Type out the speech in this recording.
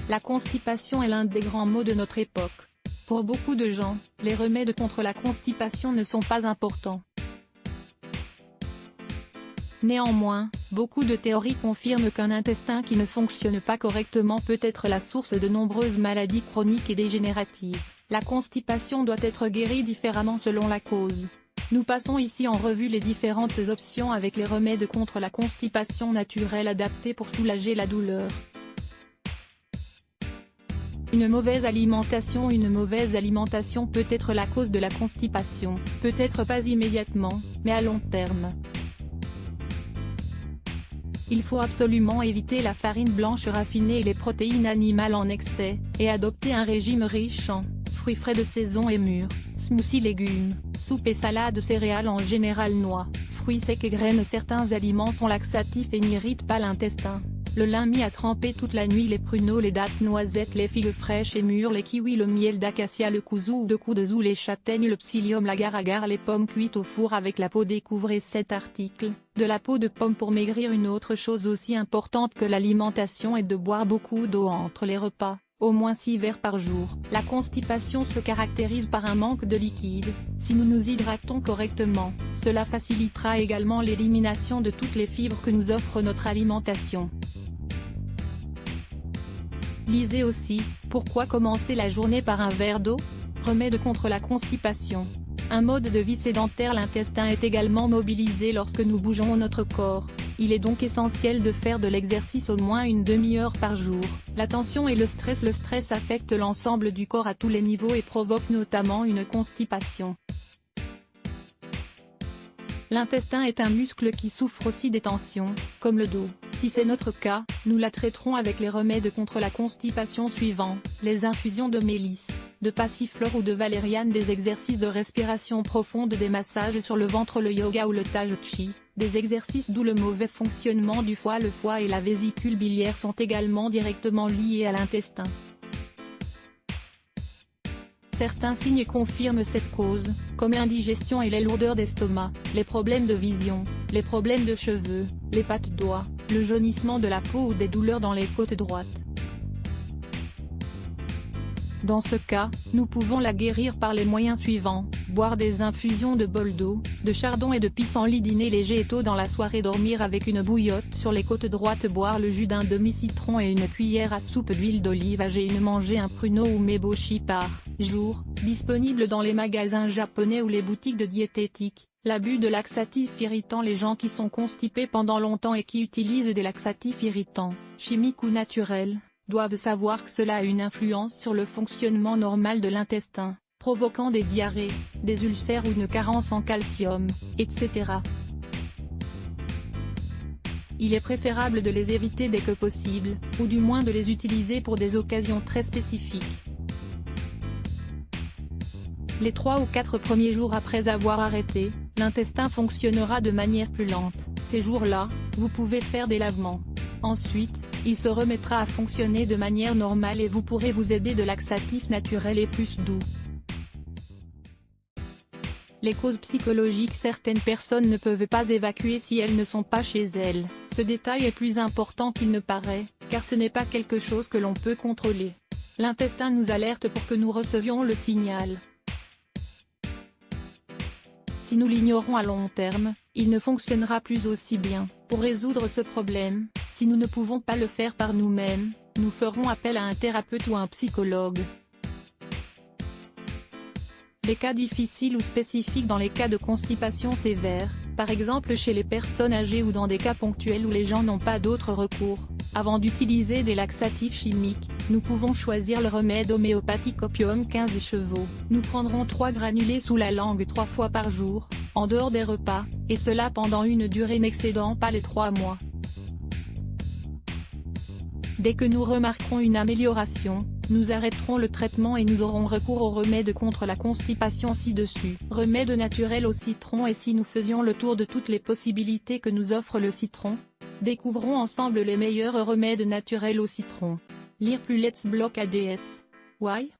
La constipation est l'un des grands maux de notre époque. Pour beaucoup de gens, les remèdes contre la constipation ne sont pas importants. Néanmoins, beaucoup de théories confirment qu'un intestin qui ne fonctionne pas correctement peut être la source de nombreuses maladies chroniques et dégénératives. La constipation doit être guérie différemment selon la cause. Nous passons ici en revue les différentes options avec les remèdes contre la constipation naturelle adaptés pour soulager la douleur. Une mauvaise alimentation peut être la cause de la constipation, peut-être pas immédiatement, mais à long terme. Il faut absolument éviter la farine blanche raffinée et les protéines animales en excès, et adopter un régime riche en fruits frais de saison et mûrs, smoothies légumes, soupes et salades céréales en général noix, fruits secs et graines. Certains aliments sont laxatifs et n'irritent pas l'intestin. Le lin mis à tremper toute la nuit, les pruneaux, les dattes, noisettes, les figues fraîches et mûres, les kiwis, le miel d'acacia, le kuzu ou de kudzu, les châtaignes, le psyllium, l'agar-agar, les pommes cuites au four avec la peau. Découvrez cet article. De la peau de pomme pour maigrir. Une autre chose aussi importante que l'alimentation est de boire beaucoup d'eau entre les repas, au moins 6 verres par jour. La constipation se caractérise par un manque de liquide. Si nous nous hydratons correctement, cela facilitera également l'élimination de toutes les fibres que nous offre notre alimentation. Lisez aussi, pourquoi commencer la journée par un verre d'eau? Remède contre la constipation. Un mode de vie sédentaire. L'intestin est également mobilisé lorsque nous bougeons notre corps. Il est donc essentiel de faire de l'exercice au moins une demi-heure par jour. La tension et le stress. Le stress affecte l'ensemble du corps à tous les niveaux et provoque notamment une constipation. L'intestin est un muscle qui souffre aussi des tensions, comme le dos. Si c'est notre cas, nous la traiterons avec les remèdes contre la constipation suivants: les infusions de mélisse, de passiflore ou de valériane, des exercices de respiration profonde, des massages sur le ventre, le yoga ou le tai chi, des exercices d'où le mauvais fonctionnement du foie. Le foie et la vésicule biliaire sont également directement liés à l'intestin. Certains signes confirment cette cause, comme l'indigestion et les lourdeurs d'estomac, les problèmes de vision, les problèmes de cheveux, les pattes doigts, le jaunissement de la peau ou des douleurs dans les côtes droites. Dans ce cas, nous pouvons la guérir par les moyens suivants: boire des infusions de bol d'eau, de chardon et de pissenlit, dîner léger et tôt dans la soirée, dormir avec une bouillotte sur les côtes droites, boire le jus d'un demi-citron et une cuillère à soupe d'huile d'olive à jeun, manger un pruneau ou meboshi par jour, disponible dans les magasins japonais ou les boutiques de diététique. L'abus de laxatifs irritants. Les gens qui sont constipés pendant longtemps et qui utilisent des laxatifs irritants, chimiques ou naturels, doivent savoir que cela a une influence sur le fonctionnement normal de l'intestin, provoquant des diarrhées, des ulcères ou une carence en calcium, etc. Il est préférable de les éviter dès que possible, ou du moins de les utiliser pour des occasions très spécifiques. Les 3 ou 4 premiers jours après avoir arrêté, l'intestin fonctionnera de manière plus lente. Ces jours-là, vous pouvez faire des lavements. Ensuite, il se remettra à fonctionner de manière normale et vous pourrez vous aider de laxatifs naturels et plus doux. Les causes psychologiques. Certaines personnes ne peuvent pas évacuer si elles ne sont pas chez elles. Ce détail est plus important qu'il ne paraît, car ce n'est pas quelque chose que l'on peut contrôler. L'intestin nous alerte pour que nous recevions le signal. Si nous l'ignorons à long terme, il ne fonctionnera plus aussi bien. Pour résoudre ce problème, si nous ne pouvons pas le faire par nous-mêmes, nous ferons appel à un thérapeute ou un psychologue. Les cas difficiles ou spécifiques. Dans les cas de constipation sévère, par exemple chez les personnes âgées ou dans des cas ponctuels où les gens n'ont pas d'autre recours, avant d'utiliser des laxatifs chimiques, nous pouvons choisir le remède homéopathique Opium 15 chevaux. Nous prendrons 3 granulés sous la langue 3 fois par jour, en dehors des repas, et cela pendant une durée n'excédant pas les 3 mois. Dès que nous remarquerons une amélioration, nous arrêterons le traitement et nous aurons recours au remède contre la constipation ci-dessus. Remède naturel au citron. Et si nous faisions le tour de toutes les possibilités que nous offre le citron? Découvrons ensemble les meilleurs remèdes naturels au citron. Lire plus. Let's block ADS. Why?